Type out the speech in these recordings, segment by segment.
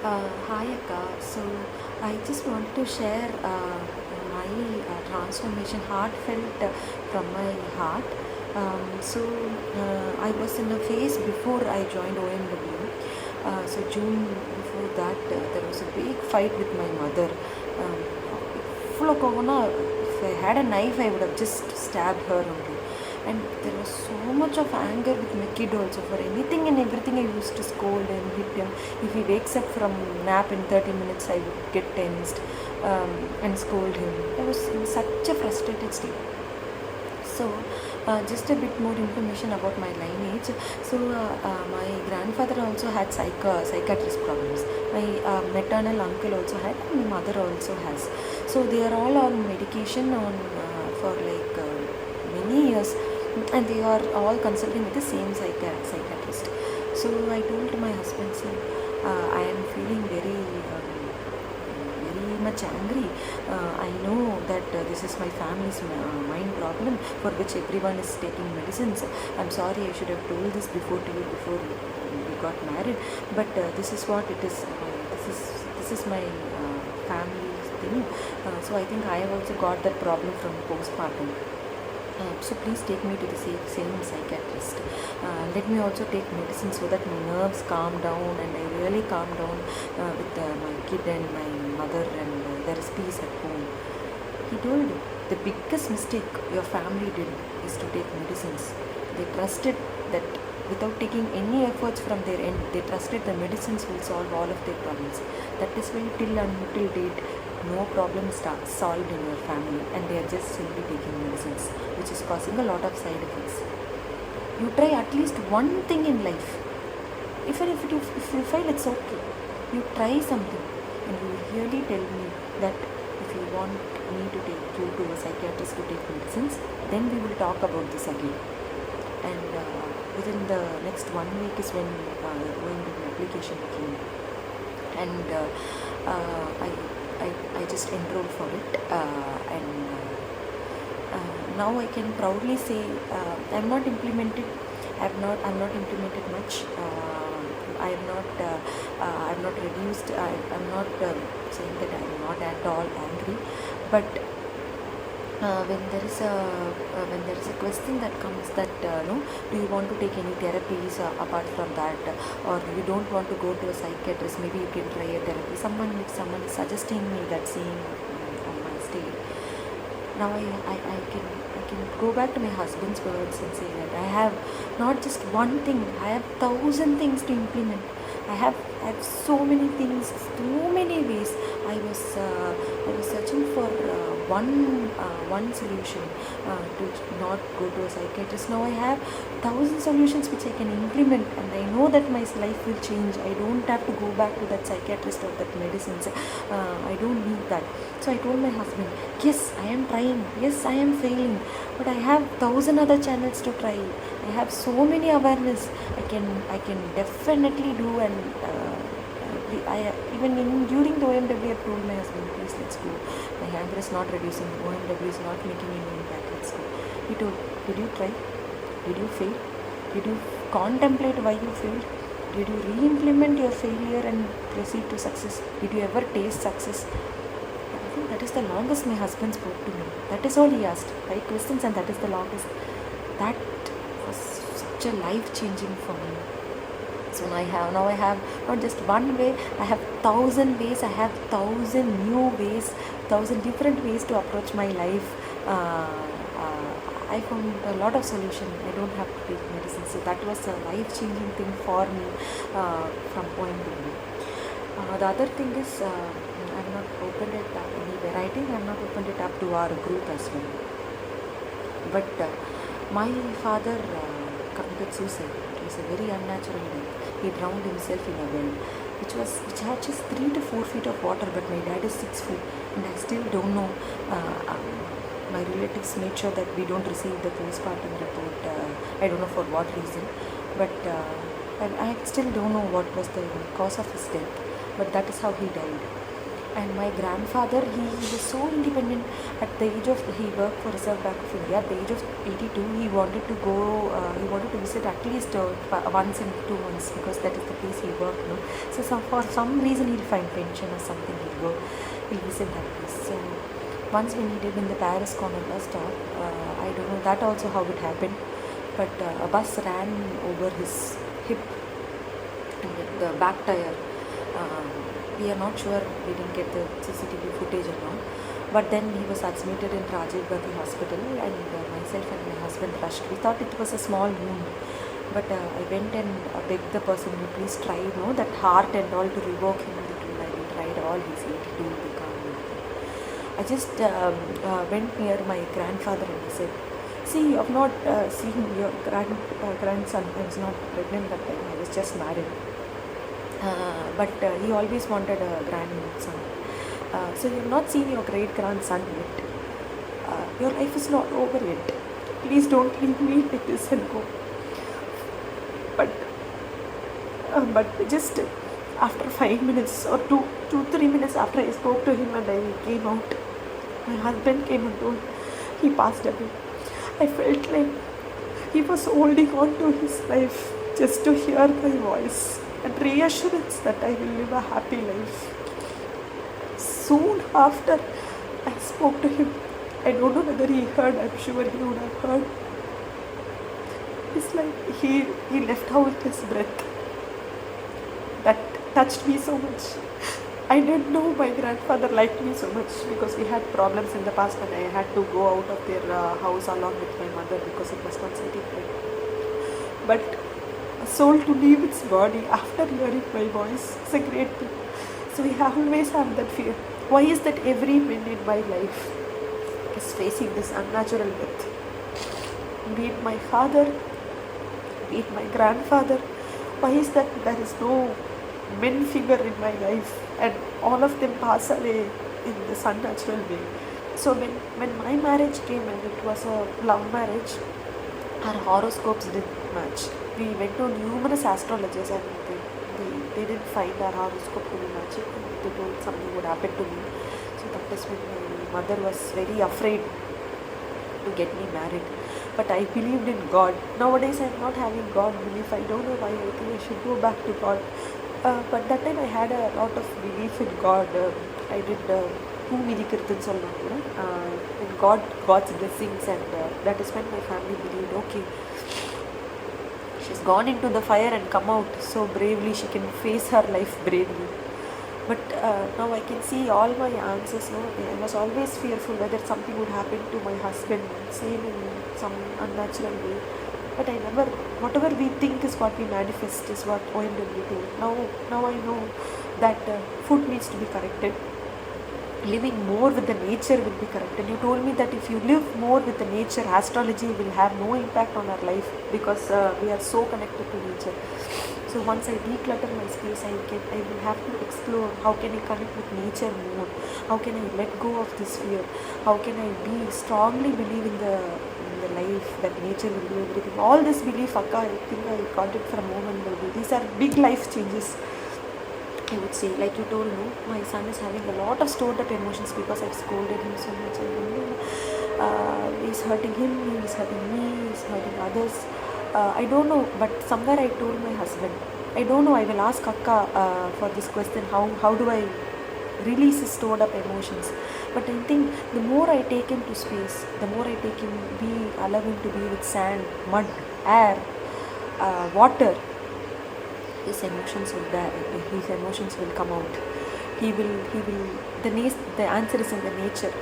Hi Akka. So I just wanted to share my transformation, heartfelt from my heart. I was in a phase before I joined OMW. June before that, there was a big fight with my mother. Um, Full of corona. If I had a knife, I would have just stabbed her only. And there was so much of anger with my kid also. For anything and everything, I used to scold and hit him. If he wakes up from nap in 30 minutes, I would get tensed and scold him. I was in such a frustrated state. So, just a bit more information about my lineage. My grandfather also had psychiatrist problems. My maternal uncle also had, and my mother also has. So they are all on medication for like many years, and they are all consulting with the same psychiatrist. So I told my husband, sir, I am feeling very much angry. I know that this is my family's mind problem for which everyone is taking medicines. I'm sorry, I should have told this before to you before we got married. But this is what it is. This is my family thing. So I think I have also got that problem from postpartum. So please take me to the same psychiatrist. Let me also take medicine so that my nerves calm down and I really calm down with my kid and my mother, and there is peace at home. He told the biggest mistake your family did is to take medicines. They trusted that without taking any efforts from their end, they trusted the medicines will solve all of their problems. That is why till until date, no problem starts solved in your family, and they are just simply taking medicines, which is causing a lot of side effects. You try at least one thing in life. If you feel it's okay, you try something, and you really tell me that if you want me to take you to a psychiatrist to take medicines, then we will talk about this again. And within the next 1 week is when the application came, and I just enrolled for it, and now I can proudly say I'm not implemented. I'm not implemented much. I'm not reduced. I'm not saying that I'm not at all angry, but when there is a question that comes that no, do you want to take any therapies apart from that, or you don't want to go to a psychiatrist, maybe you can try a therapy. If someone is suggesting me that same on my state, now I can go back to my husband's words and say that I have not just one thing, I have 1,000 things to implement. I have so many things, so many ways. I was searching for one solution to not go to a psychiatrist. Now I have 1,000 solutions which I can implement, and I know that my life will change. I don't have to go back to that psychiatrist or that medicines. I don't need that. So I told my husband, yes, I am trying. Yes, I am failing, but I have 1,000 other channels to try. I have so many awareness. I can definitely do, and during the OMW, I told my husband, please let's go. My anger is not reducing. OMW is not making any impact. Let's go. He told, did you try? Did you fail? Did you contemplate why you failed? Did you re-implement your failure and proceed to success? Did you ever taste success? I think that is the longest my husband spoke to me. That is all he asked. 5 questions, and that is the longest. That was such a life-changing for me. So now I have not just one way, I have 1,000 ways, I have 1,000 new ways, 1,000 different ways to approach my life. I found a lot of solution. I don't have to take medicine. So that was a life-changing thing for me from point to view. The other thing is I have not opened it up anywhere. I think I have not opened it up to our group as well. But my father committed suicide. It was a very unnatural death. He drowned himself in a well, which had just 3 to 4 feet of water. But my dad is 6 feet, and I still don't know. My relatives made sure that we don't receive the postpartum report. I don't know for what reason, but I still don't know what was the cause of his death. But that is how he died. And my grandfather, he was so independent. At the age of, he worked for Reserve Bank of India. At the age of 82, he wanted to go, he wanted to visit at least once in 2 months, because that is the place he worked. No? So for some reason he'll find pension or something, he'll visit that place. So once we needed in the Paris corner bus stop, I don't know that also how it happened, but a bus ran over his hip and the back tire. We are not sure, we didn't get the CCTV footage or not. But then he was admitted in Rajiv Gandhi Hospital, and myself and my husband rushed. We thought it was a small wound, but I went and begged the person to please try, that heart and all to revoke him. I tried all, he said to do, they can't. I just went near my grandfather and I said, see, you have not seen your grandson. I was not pregnant that time, I was just married. But he always wanted a grandson. So you have not seen your great grandson yet. Your life is not over yet. Please don't leave me like this and go. But just after 5 minutes or 3 minutes after I spoke to him and I came out, my husband came and told he passed away. I felt like he was holding on to his life just to hear my voice and reassurance that I will live a happy life. Soon after I spoke to him, I don't know whether he heard, I'm sure he would have heard. It's like he left out his breath. That touched me so much. I didn't know my grandfather liked me so much, because we had problems in the past and I had to go out of their house along with my mother because it was not certified. But a soul to leave its body after hearing my voice is a great thing. So we always have that fear. Why is that every man in my life is facing this unnatural death? Be it my father, be it my grandfather. Why is that there is no men figure in my life and all of them pass away in this unnatural way? So when my marriage came and it was a love marriage, our horoscopes didn't match. We went to numerous astrologers and they didn't find our horoscope to be matching. They told something would happen to me. So that is when my mother was very afraid to get me married. But I believed in God. Nowadays I am not having God belief. I don't know why. I think I should go back to God. But that time I had a lot of belief in God. I did in God's blessings, and that is when my family believed, okay, she's gone into the fire and come out so bravely, she can face her life bravely. But now I can see all my answers. I was always fearful whether something would happen to my husband, same in some unnatural way. But I never, whatever we think is what we manifest is what OMW do. Now I know that food needs to be corrected. Living more with the nature will be corrected. You told me that if you live more with the nature, astrology will have no impact on our life, because we are so connected to nature. So once I declutter my space, I will have to explore how can I connect with nature more, how can I let go of this fear, how can I strongly believe in the life that nature will do everything. All this belief, Akka, I think I got it from OMW. These are big life changes, I would say. Like you told me, my son is having a lot of stored up emotions because I've scolded him so much. He's hurting him, he's hurting me, he's hurting others. I don't know, but somewhere I told my husband, I don't know, I will ask Akka for this question, how do I release his stored up emotions. But I think the more I take him to space, the more I take him, allow him to be with sand, mud, air, water, his emotions will come out. The answer is in the nature.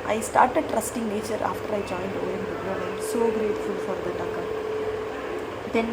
I started trusting nature after I joined OMW, and I'm so grateful for that, Akka. Then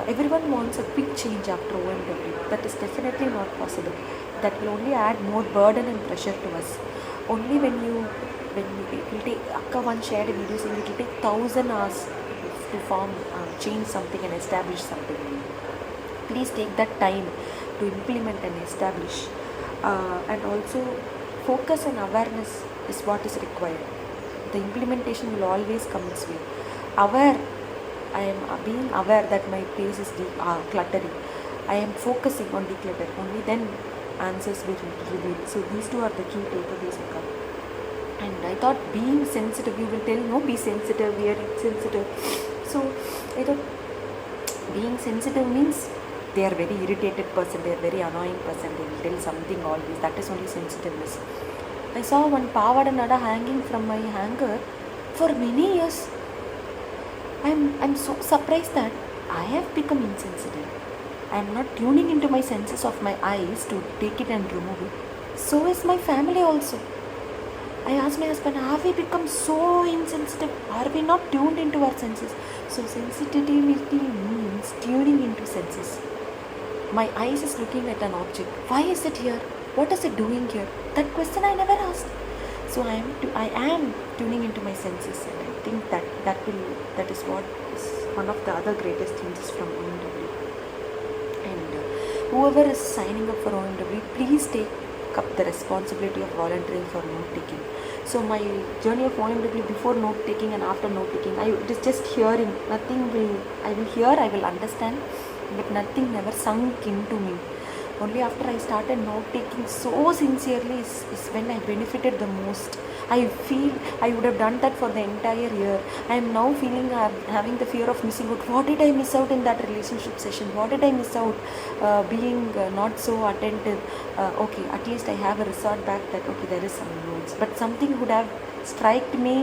everyone wants a quick change after OMW. That is definitely not possible. That will only add more burden and pressure to us. Only when it will take, Akka once shared a video saying it will take 1,000 hours to change something and establish something. Please take that time to implement and establish. And also focus and awareness is what is required. The implementation will always come this way. I am being aware that my place is cluttery. I am focusing on declutter. Only then answers will reveal. So these two are the key takeaways, Akka. And I thought being sensitive, you will tell, no, be sensitive, we are insensitive. So I thought being sensitive means they are very irritated person, they are very annoying person, they will tell something always. That is only sensitiveness. I saw one Pavada Nada hanging from my hanger for many years. I'm so surprised that I have become insensitive. I am not tuning into my senses of my eyes to take it and remove it. So is my family also. I asked my husband, have we become so insensitive? Are we not tuned into our senses? So sensitivity means tuning into senses. My eyes is looking at an object. Why is it here? What is it doing here? That question I never asked. So I am tuning into my senses, and I think that is what is one of the other greatest changes from OMW. And whoever is signing up for OMW, please take up the responsibility of volunteering for note taking. So my journey of OMW, before note taking and after note taking, it is just hearing. I will hear, I will understand, but nothing never sunk into me. Only after I started note taking so sincerely is when I benefited the most. I feel I would have done that for the entire year. I am now feeling having the fear of missing out. What did I miss out in that relationship session? What did I miss out being not so attentive? Okay, at least I have a resort back that okay, there is some notes. But something would have striked me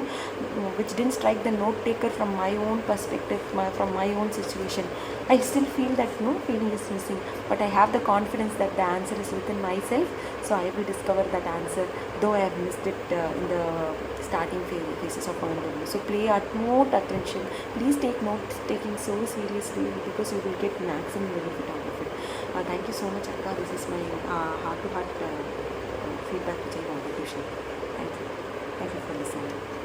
which didn't strike the note taker from my own perspective, from my own situation. I still feel that no feeling is missing, but I have the confidence that the answer is within myself, so I will discover that answer, though I have missed it in the starting phases of OMW. So play utmost attention. Please take note taking so seriously, because you will get maximum benefit out of it. Thank you so much, Akka. This is my heart-to-heart feedback which I wanted to share. Thank you. Thank you for listening.